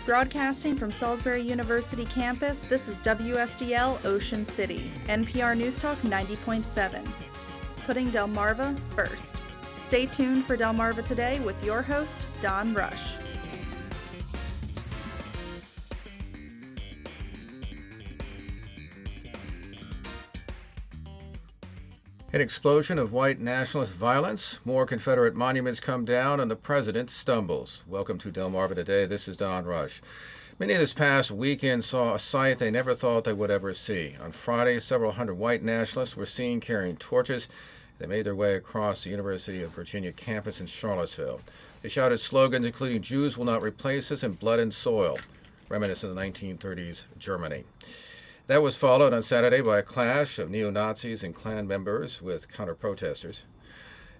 Broadcasting from Salisbury University campus, this is WSDL Ocean City, NPR News Talk 90.7. Putting Delmarva first. Stay tuned for Delmarva Today with your host, Don Rush. An explosion of white nationalist violence, more Confederate monuments come down, and the president stumbles. Welcome to Delmarva Today. This is Don Rush. Many this past weekend saw a sight they never thought they would ever see. On Friday, several hundred white nationalists were seen carrying torches. They made their way across the University of Virginia campus in Charlottesville. They shouted slogans including "Jews will not replace us" and "Blood and Soil," reminiscent of the 1930s Germany. That was followed on Saturday by a clash of neo-Nazis and Klan members with counter-protesters.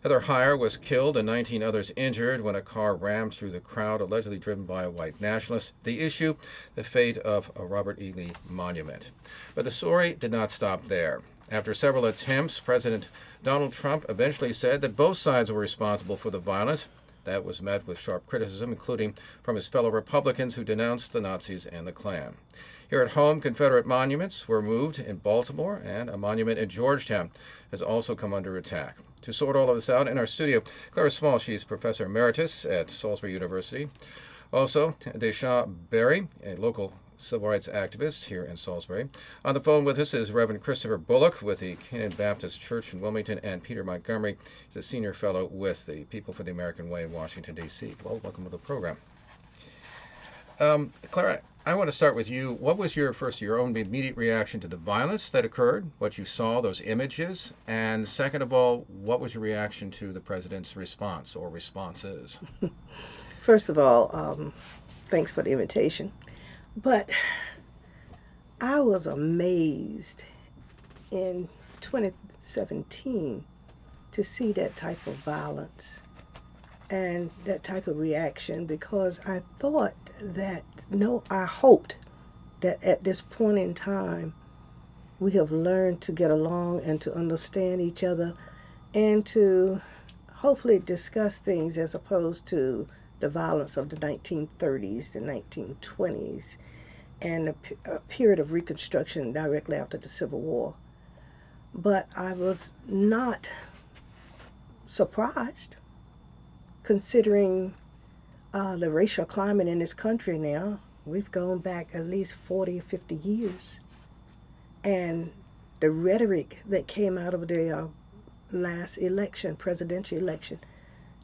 Heather Heyer was killed and 19 others injured when a car rammed through the crowd, allegedly driven by a white nationalist. The issue, the fate of a Robert E. Lee monument. But the story did not stop there. After several attempts, President Donald Trump eventually said that both sides were responsible for the violence. That was met with sharp criticism, including from his fellow Republicans who denounced the Nazis and the Klan. Here at home, Confederate monuments were moved in Baltimore, and a monument in Georgetown has also come under attack. To sort all of this out, in our studio, Clara, she's Professor Emeritus at Salisbury University. Also, Dai'sha Berry, a local civil rights activist here in Salisbury. On the phone with us is Reverend Christopher Bullock with the Canaan Baptist Church in Wilmington, and Peter Montgomery is a senior fellow with the People for the American Way in Washington, D.C. Well, welcome to the program. Clara, I want to start with you. What was your own immediate reaction to the violence that occurred, what you saw, those images? And second of all, what was your reaction to the president's response or responses? First of all, thanks for the invitation. But I was amazed in 2017 to see that type of violence and that type of reaction, because I thought that, I hoped that at this point in time we have learned to get along and to understand each other and to hopefully discuss things as opposed to the violence of the 1930s, the 1920s, and a period of Reconstruction directly after the Civil War. But I was not surprised, considering the racial climate in this country now. We've gone back at least 40 or 50 years. And the rhetoric that came out of the last election, presidential election,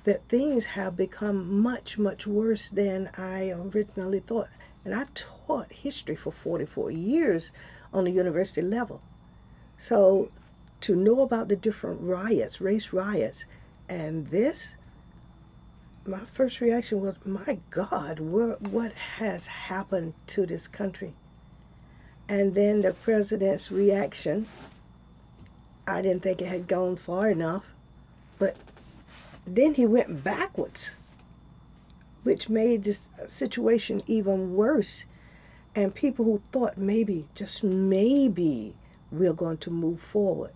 that things have become much, much worse than I originally thought. And I taught history for 44 years on the university level. So to know about the different riots, race riots, and this, my first reaction was, my God, what has happened to this country? And then the president's reaction, I didn't think it had gone far enough, but then he went backwards, which made this situation even worse. And people who thought maybe, just maybe, we're going to move forward.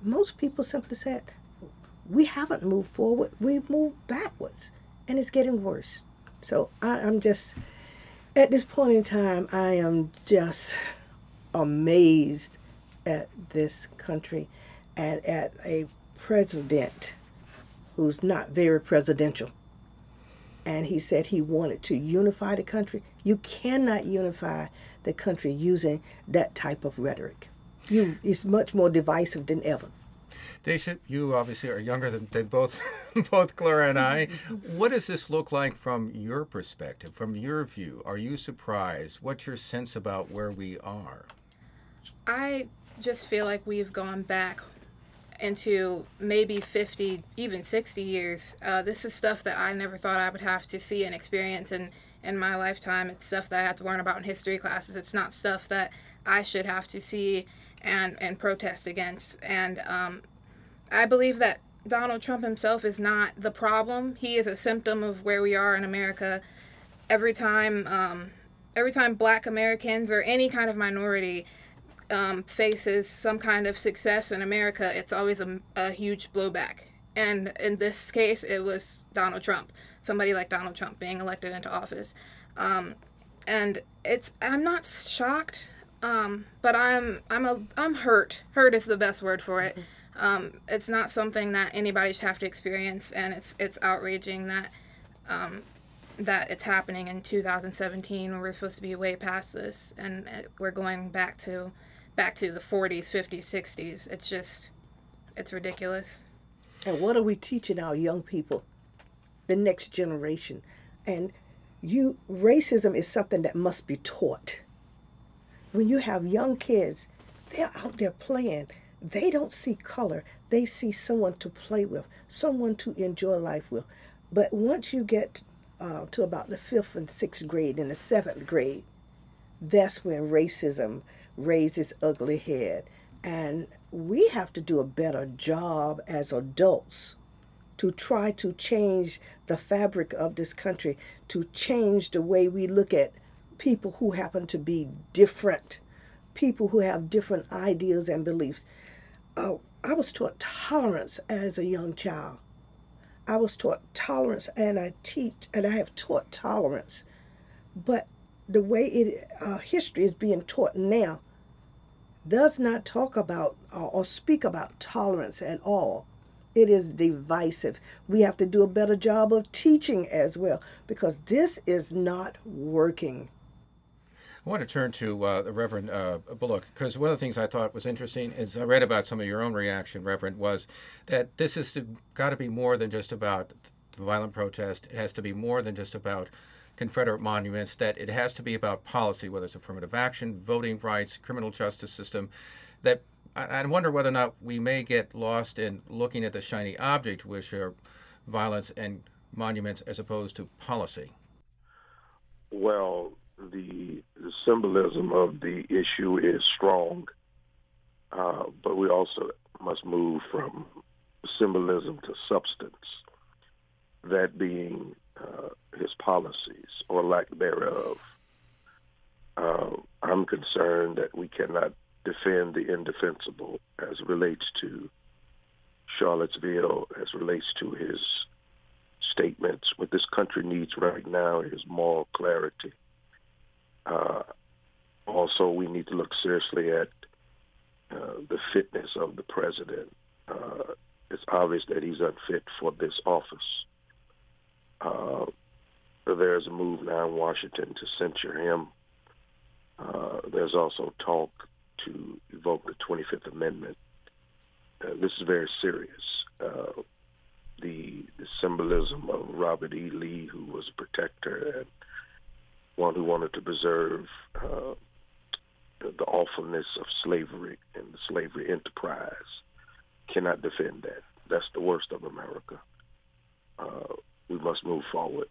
Most people simply said, we haven't moved forward, we've moved backwards, and it's getting worse. So I'm just, at this point in time, I am just amazed at this country and at a president who's not very presidential. And he said he wanted to unify the country. You cannot unify the country using that type of rhetoric. It's much more divisive than ever. Dai'sha, you obviously are younger than both Clara and I. What does this look like from your perspective, from your view? Are you surprised? What's your sense about where we are? I just feel like we've gone back into maybe 50, even 60 years. This is stuff that I never thought I would have to see and experience in my lifetime. It's stuff that I had to learn about in history classes. It's not stuff that I should have to see and protest against. And I believe that Donald Trump himself is not the problem. He is a symptom of where we are in America. Every time Black Americans or any kind of minority faces some kind of success in America, it's always a huge blowback. And in this case, it was Donald Trump, somebody like Donald Trump being elected into office. And I'm not shocked, but I'm hurt. Hurt is the best word for it. It's not something that anybody should have to experience, and it's outraging that that it's happening in 2017 when we're supposed to be way past this, and we're going back to the 40s, 50s, 60s. It's ridiculous. And what are we teaching our young people, the next generation? And racism is something that must be taught. When you have young kids, they're out there playing. They don't see color. They see someone to play with, someone to enjoy life with. But once you get to about the 5th and 6th grade and the 7th grade, that's when racism raises ugly head. And we have to do a better job as adults to try to change the fabric of this country, to change the way we look at people who happen to be different, people who have different ideas and beliefs. I was taught tolerance as a young child. I was taught tolerance, and I have taught tolerance. But the way history is being taught now does not talk about or speak about tolerance at all. It is divisive. We have to do a better job of teaching as well, because this is not working. I want to turn to the Reverend Bullock, because one of the things I thought was interesting is I read about some of your own reaction, Reverend, was that this has got to be more than just about the violent protest. It has to be more than just about Confederate monuments, that it has to be about policy, whether it's affirmative action, voting rights, criminal justice system. That I wonder whether or not we may get lost in looking at the shiny object, which are violence and monuments, as opposed to policy. Well, the symbolism of the issue is strong, but we also must move from symbolism to substance, that being his policies or lack thereof. I'm concerned that we cannot defend the indefensible as it relates to Charlottesville, as relates to his statements. What this country needs right now is moral clarity. Also, we need to look seriously at the fitness of the president. It's obvious that he's unfit for this office. There's a move now in Washington to censure him. There's also talk to evoke the 25th Amendment. This is very serious. The symbolism of Robert E. Lee, who was a protector and one who wanted to preserve the awfulness of slavery and the slavery enterprise, cannot defend that. That's the worst of America. We must move forward.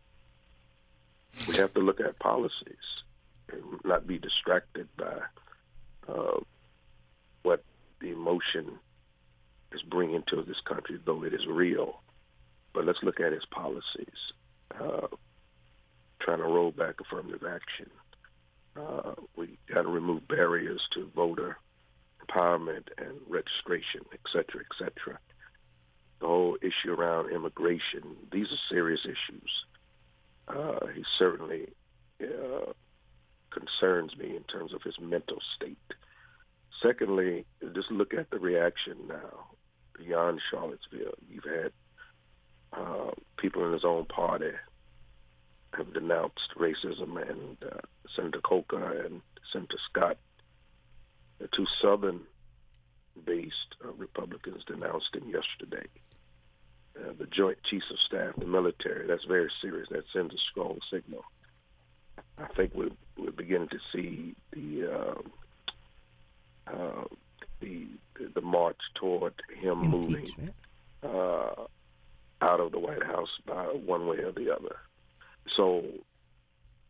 We have to look at policies and not be distracted by what the emotion is bringing to this country, though it is real. But let's look at his policies. Trying to roll back affirmative action. We got to remove barriers to voter empowerment and registration, et cetera, et cetera. The whole issue around immigration, these are serious issues. He certainly concerns me in terms of his mental state. Secondly, just look at the reaction now beyond Charlottesville. You've had people in his own party have denounced racism, and Senator Coker and Senator Scott, the two Southern-based Republicans, denounced him yesterday. The Joint Chiefs of Staff, the military, that's very serious. That sends a strong signal. I think we're beginning to see the march toward him moving out of the White House by one way or the other. So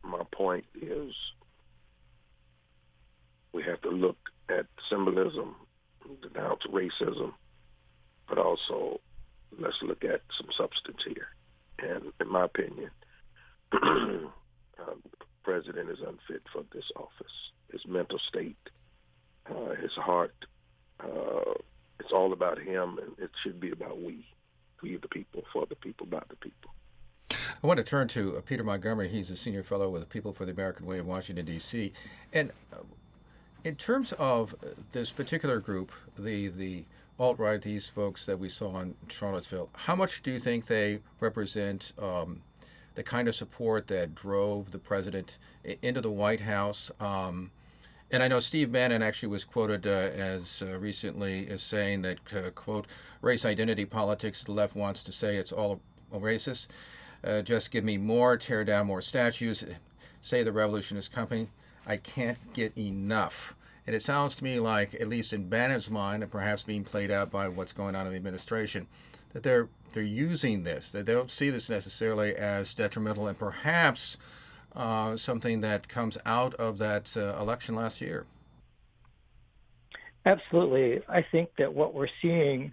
my point is we have to look at symbolism, denounce racism, but also let's look at some substance here. And in my opinion, the president is unfit for this office. His mental state, his heart, it's all about him, and it should be about we the people, for the people, by the people. I want to turn to Peter Montgomery. He's a senior fellow with the People for the American Way in Washington, D.C. And in terms of this particular group, the alt-right, these folks that we saw in Charlottesville, how much do you think they represent the kind of support that drove the president into the White House? And I know Steve Bannon actually was quoted as recently as saying that, quote, race identity politics, the left wants to say it's all racist. Just give me more, tear down more statues, say the revolution is coming. I can't get enough. And it sounds to me like, at least in Bannon's mind, and perhaps being played out by what's going on in the administration, that they're using this, that they don't see this necessarily as detrimental and perhaps something that comes out of that election last year. Absolutely. I think that what we're seeing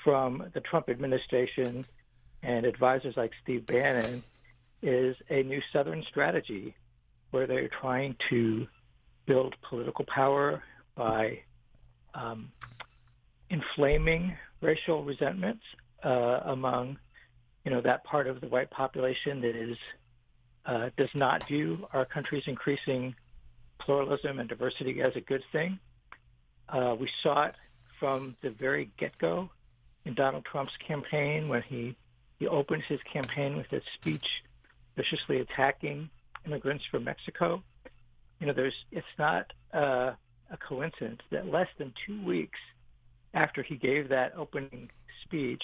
from the Trump administration and advisors like Steve Bannon is a new Southern strategy where they're trying to build political power by inflaming racial resentments among, that part of the white population that is does not view our country's increasing pluralism and diversity as a good thing. We saw it from the very get-go in Donald Trump's campaign when he opened his campaign with his speech viciously attacking immigrants from Mexico. It's not a coincidence that less than 2 weeks after he gave that opening speech,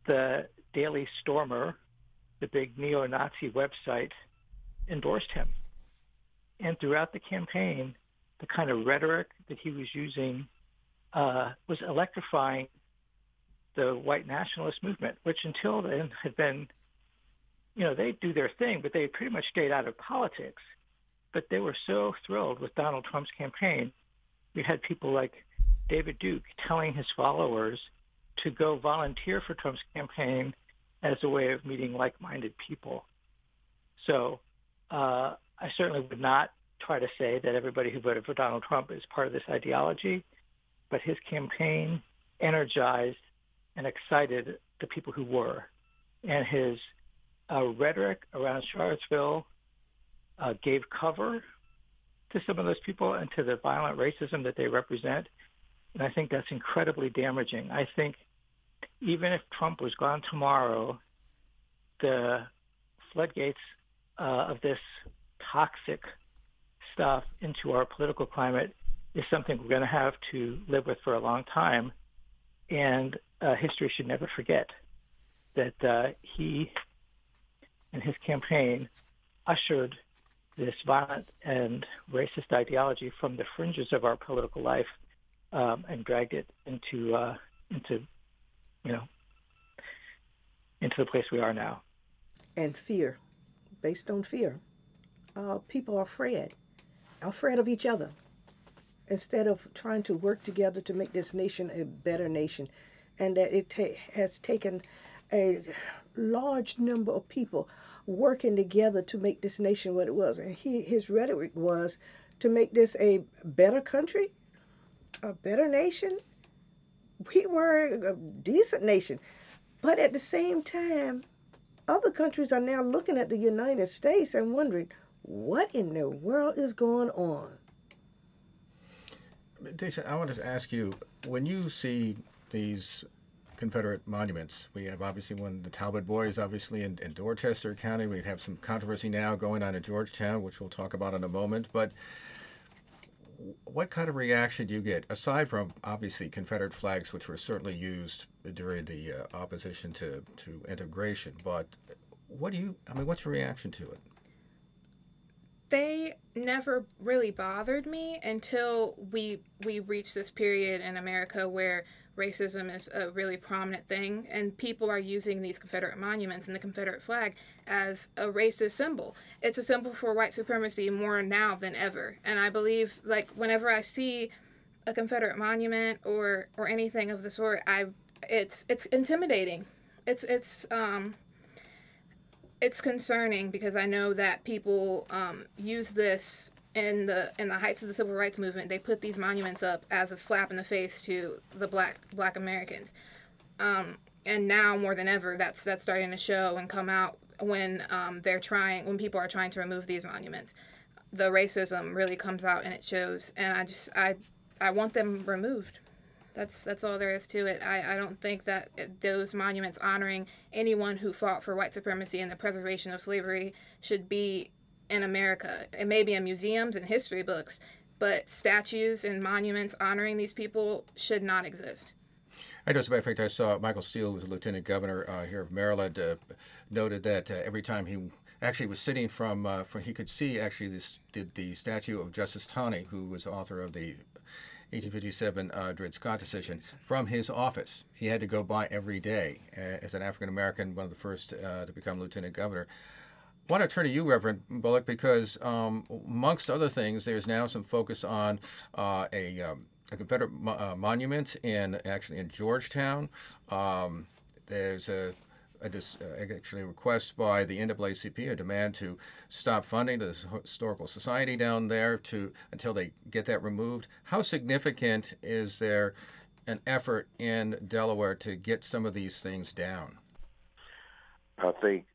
the Daily Stormer, the big neo-Nazi website, endorsed him. And throughout the campaign, the kind of rhetoric that he was using was electrifying the white nationalist movement, which until then had been, they do their thing, but they pretty much stayed out of politics. But they were so thrilled with Donald Trump's campaign. We had people like David Duke telling his followers to go volunteer for Trump's campaign as a way of meeting like-minded people. So I certainly would not try to say that everybody who voted for Donald Trump is part of this ideology, but his campaign energized and excited the people who were. And his rhetoric around Charlottesville gave cover to some of those people and to the violent racism that they represent. And I think that's incredibly damaging. I think even if Trump was gone tomorrow, the floodgates of this toxic stuff into our political climate is something we're going to have to live with for a long time. And history should never forget that he and his campaign ushered this violent and racist ideology from the fringes of our political life and dragged it into the place we are now. And fear, based on fear. People are afraid of each other, instead of trying to work together to make this nation a better nation. And that it has taken a large number of people working together to make this nation what it was. And his rhetoric was to make this a better country, a better nation. We were a decent nation. But at the same time, other countries are now looking at the United States and wondering, what in the world is going on? Dai'sha, I wanted to ask you, when you see these Confederate monuments, we have obviously one, the Talbot Boys, obviously in Dorchester County. We have some controversy now going on in Georgetown, which we'll talk about in a moment. But what kind of reaction do you get, aside from obviously Confederate flags, which were certainly used during the opposition to integration? But what's your reaction to it? They never really bothered me until we reached this period in America where racism is a really prominent thing, and people are using these Confederate monuments and the Confederate flag as a racist symbol. It's a symbol for white supremacy more now than ever. And I believe, whenever I see a Confederate monument or anything of the sort, it's intimidating. It's concerning because I know that people use this in the heights of the civil rights movement. They put these monuments up as a slap in the face to the black Americans, and now more than ever, that's starting to show and come out when when people are trying to remove these monuments. The racism really comes out and it shows, and I want them removed. That's all there is to it. I don't think that those monuments honoring anyone who fought for white supremacy and the preservation of slavery should be in America. It may be in museums and history books, but statues and monuments honoring these people should not exist. I know, as a matter of fact, I saw Michael Steele, who was a lieutenant governor here of Maryland, noted that every time he actually was sitting he could see actually the statue of Justice Taney, who was author of the 1857 Dred Scott decision, from his office. He had to go by every day as an African American, one of the first to become lieutenant governor. I want to turn to you, Reverend Bullock, because amongst other things, there's now some focus on a Confederate monument in Georgetown. There's actually a request by the NAACP, a demand to stop funding the Historical Society down there until they get that removed. How significant is there an effort in Delaware to get some of these things down? I think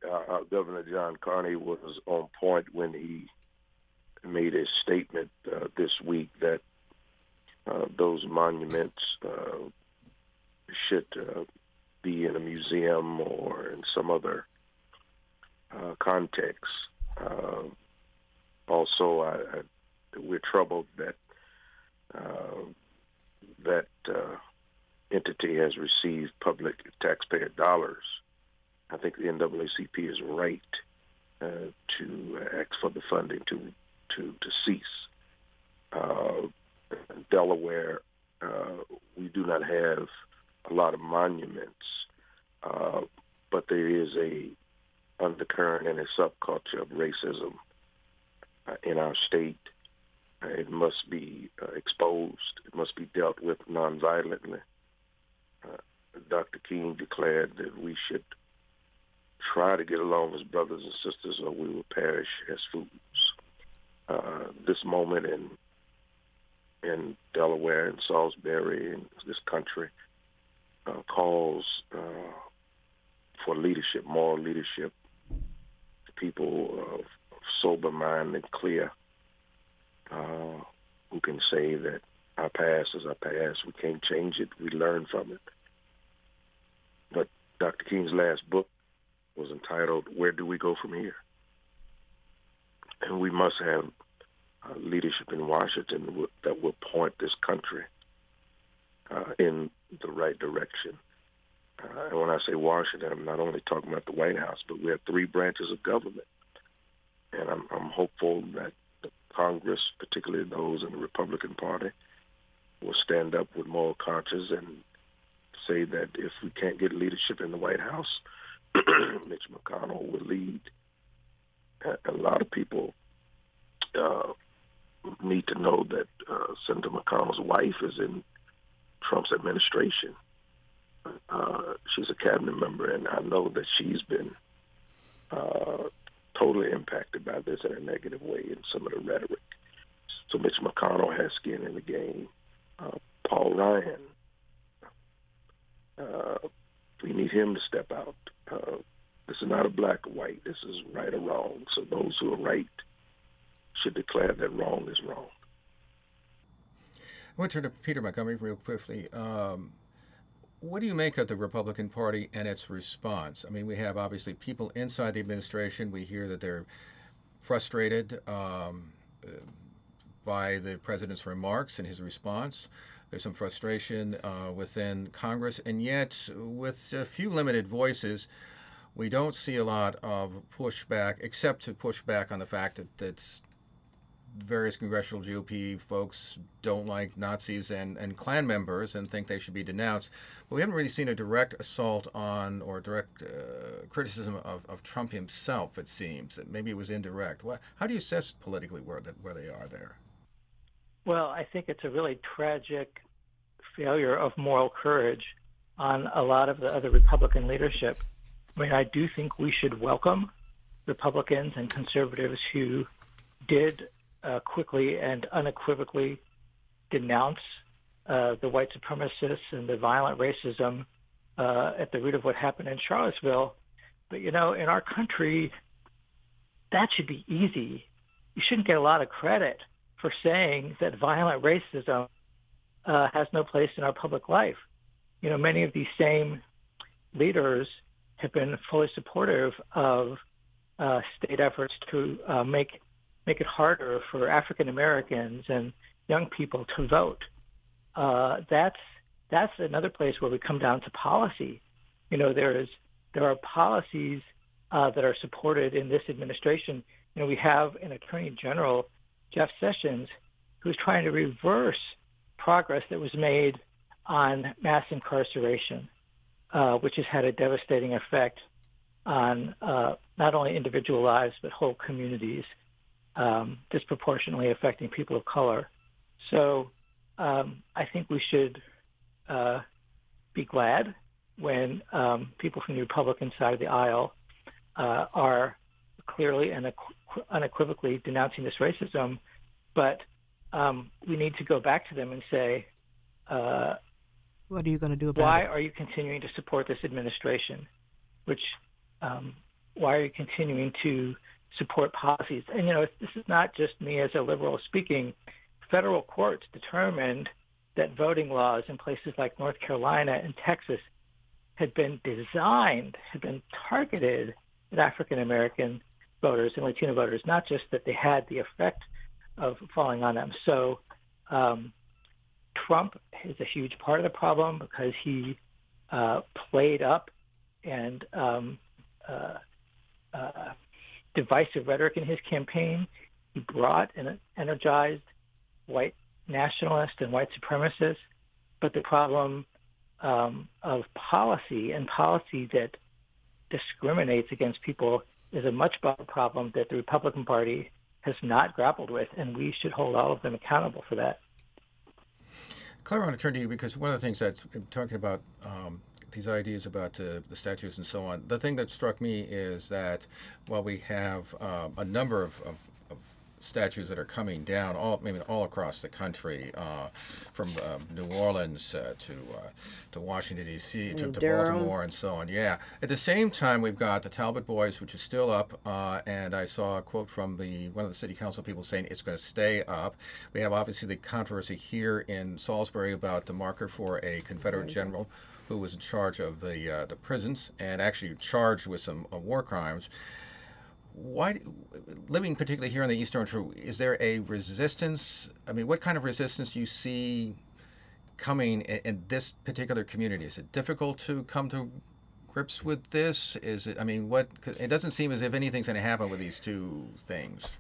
Governor John Carney was on point when he made a statement this week that those monuments should be in a museum or in some other context. Also, we're troubled that that entity has received public taxpayer dollars. I think the NAACP is right to ask for the funding to cease. Delaware, we do not have a lot of monuments, but there is a undercurrent and a subculture of racism in our state. It must be exposed. It must be dealt with nonviolently. Dr. King declared that we should try to get along as brothers and sisters, or we will perish as fools. This moment in Delaware and Salisbury and this country calls for leadership, moral leadership, people of sober mind and clear, who can say that our past is our past. We can't change it. We learn from it. But Dr. King's last book was entitled, Where Do We Go From Here? And we must have leadership in Washington that will point this country in the right direction. And when I say Washington, I'm not only talking about the White House, but we have three branches of government. And I'm hopeful that the Congress, particularly those in the Republican Party, will stand up with moral conscience and say that if we can't get leadership in the White House, Mitch McConnell will lead. A lot of people need to know that Senator McConnell's wife is in Trump's administration. She's a cabinet member, and I know that she's been totally impacted by this in a negative way in some of the rhetoric. So Mitch McConnell has skin in the game. Paul Ryan, we need him to step out. This is not a black or white. This is right or wrong. So those who are right should declare that wrong is wrong. I want to turn to Peter Montgomery real quickly. What do you make of the Republican Party and its response? I mean, we have obviously people inside the administration. We hear that they're frustrated by the president's remarks and his response. There's some frustration within Congress, and yet with a few limited voices, we don't see a lot of pushback, except to push back on the fact that various congressional GOP folks don't like Nazis and Klan members and think they should be denounced. But we haven't really seen a direct assault on or direct criticism of Trump himself, it seems. Maybe it was indirect. How do you assess politically where they are there? Well, I think it's a really tragic failure of moral courage on a lot of the other Republican leadership. I mean, I do think we should welcome Republicans and conservatives who did quickly and unequivocally denounce the white supremacists and the violent racism at the root of what happened in Charlottesville. But, in our country, that should be easy. You shouldn't get a lot of credit for saying that violent racism has no place in our public life. Many of these same leaders have been fully supportive of state efforts to make it harder for African Americans and young people to vote. That's another place where we come down to policy. There are policies that are supported in this administration. We have an Attorney General, Jeff Sessions, who's trying to reverse progress that was made on mass incarceration, which has had a devastating effect on not only individual lives but whole communities, disproportionately affecting people of color. So I think we should be glad when people from the Republican side of the aisle are clearly and unequivocally denouncing this racism, but we need to go back to them and say, what are you going to do about why it? are you continuing to support this administration? Why are you continuing to support policies? And, this is not just me as a liberal speaking. Federal courts determined that voting laws in places like North Carolina and Texas had been targeted at African American voters and Latino voters, not just that they had the effect of falling on them. So Trump is a huge part of the problem because he played up and divisive rhetoric in his campaign. He brought and energized white nationalists and white supremacists, but the problem of policy and policy that discriminates against people is a much broader problem that the Republican Party has not grappled with, and we should hold all of them accountable for that. Clara, I want to turn to you because one of the things that's talking about these ideas about the statues and so on, the thing that struck me is that while we have a number of statues that are coming down all across the country, from New Orleans to Washington, D.C., to Baltimore and so on. Yeah. At the same time, we've got the Talbot Boys, which is still up, and I saw a quote from one of the city council people saying it's going to stay up. We have obviously the controversy here in Salisbury about the marker for a Confederate general who was in charge of the prisons and actually charged with some war crimes. Why, living particularly here in the Eastern Shore, is there a resistance? I mean, what kind of resistance do you see coming in this particular community? Is it difficult to come to grips with this? Is it? I mean, it doesn't seem as if anything's going to happen with these two things.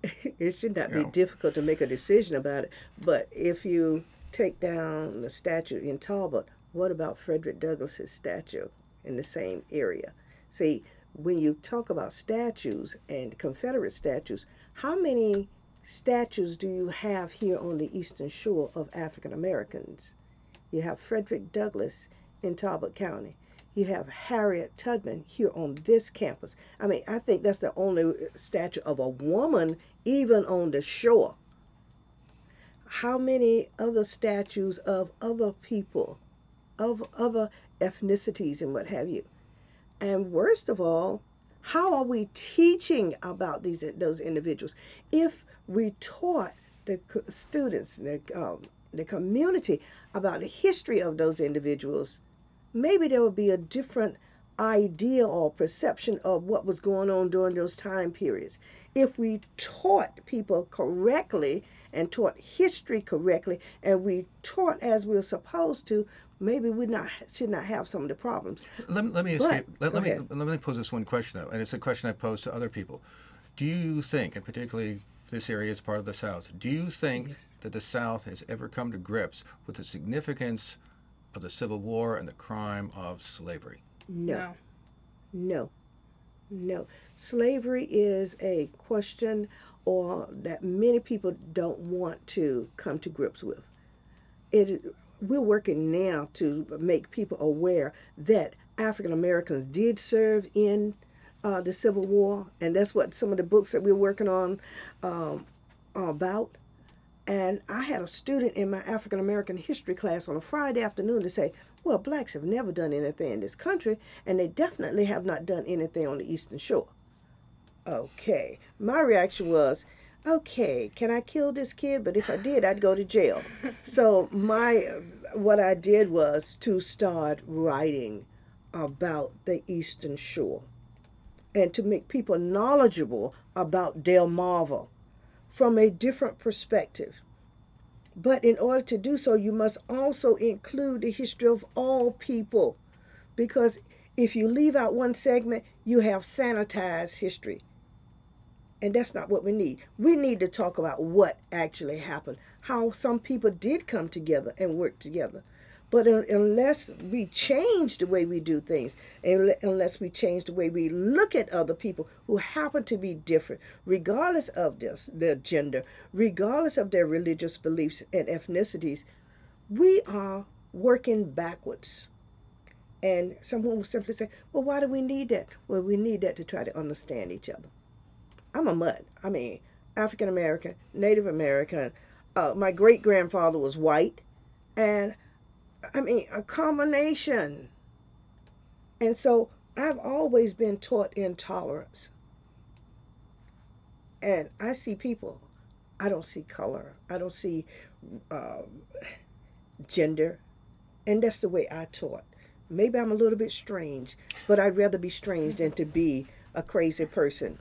It should not be difficult to make a decision about it. But if you take down the statue in Talbot, what about Frederick Douglass's statue in the same area? See, when you talk about statues and Confederate statues, how many statues do you have here on the Eastern Shore of African Americans? You have Frederick Douglass in Talbot County. You have Harriet Tubman here on this campus. I mean, I think that's the only statue of a woman even on the shore. How many other statues of other people, of other ethnicities and what have you? And worst of all, how are we teaching about those individuals? If we taught the students, the community about the history of those individuals, maybe there would be a different idea or perception of what was going on during those time periods. If we taught people correctly and taught history correctly, and we taught as we're supposed to, maybe we should not have some of the problems. Let me pose this one question, though, and it's a question I pose to other people. Do you think, and particularly this area is part of the South, do you think that the South has ever come to grips with the significance of the Civil War and the crime of slavery? No. Slavery is a question that many people don't want to come to grips with. We're working now to make people aware that African Americans did serve in the Civil War, and that's what some of the books that we're working on are about. And I had a student in my African American history class on a Friday afternoon to say, Well, blacks have never done anything in this country, and they definitely have not done anything on the Eastern Shore. Okay, my reaction was, okay, can I kill this kid? But if I did, I'd go to jail. So what I did was to start writing about the Eastern Shore and to make people knowledgeable about Delmarva from a different perspective. But in order to do so, you must also include the history of all people, because if you leave out one segment, you have sanitized history. And that's not what we need. We need to talk about what actually happened, how some people did come together and work together. But unless we change the way we do things, unless we change the way we look at other people who happen to be different, regardless of their gender, regardless of their religious beliefs and ethnicities, we are working backwards. And someone will simply say, well, why do we need that? Well, we need that to try to understand each other. I'm a mutt. I mean, African American, Native American. My great-grandfather was white. And I mean, a combination. And so I've always been taught intolerance. And I see people. I don't see color. I don't see gender. And that's the way I taught. Maybe I'm a little bit strange, but I'd rather be strange than to be a crazy person.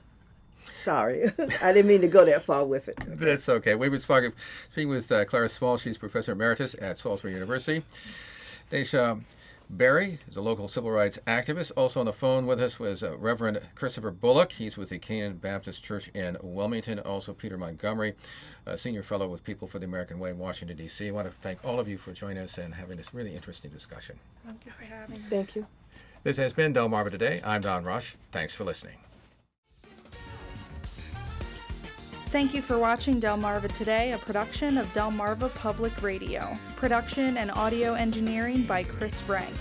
Sorry, I didn't mean to go that far with it. Okay. That's okay. We were speaking with Clara Small. She's Professor Emeritus at Salisbury University. Dai'sha Berry is a local civil rights activist. Also on the phone with us was Reverend Christopher Bullock. He's with the Canaan Baptist Church in Wilmington. Also Peter Montgomery, a senior fellow with People for the American Way in Washington, D.C. I want to thank all of you for joining us and having this really interesting discussion. Thank you for having us. Thank you. This has been Delmarva Today. I'm Don Rush. Thanks for listening. Thank you for watching Delmarva Today, a production of Delmarva Public Radio. Production and audio engineering by Chris Frank.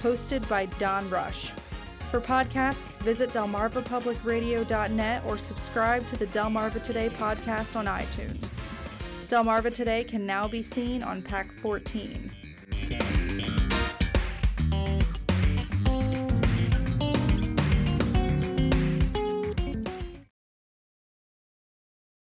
Hosted by Don Rush. For podcasts, visit delmarvapublicradio.net or subscribe to the Delmarva Today podcast on iTunes. Delmarva Today can now be seen on Pack 14.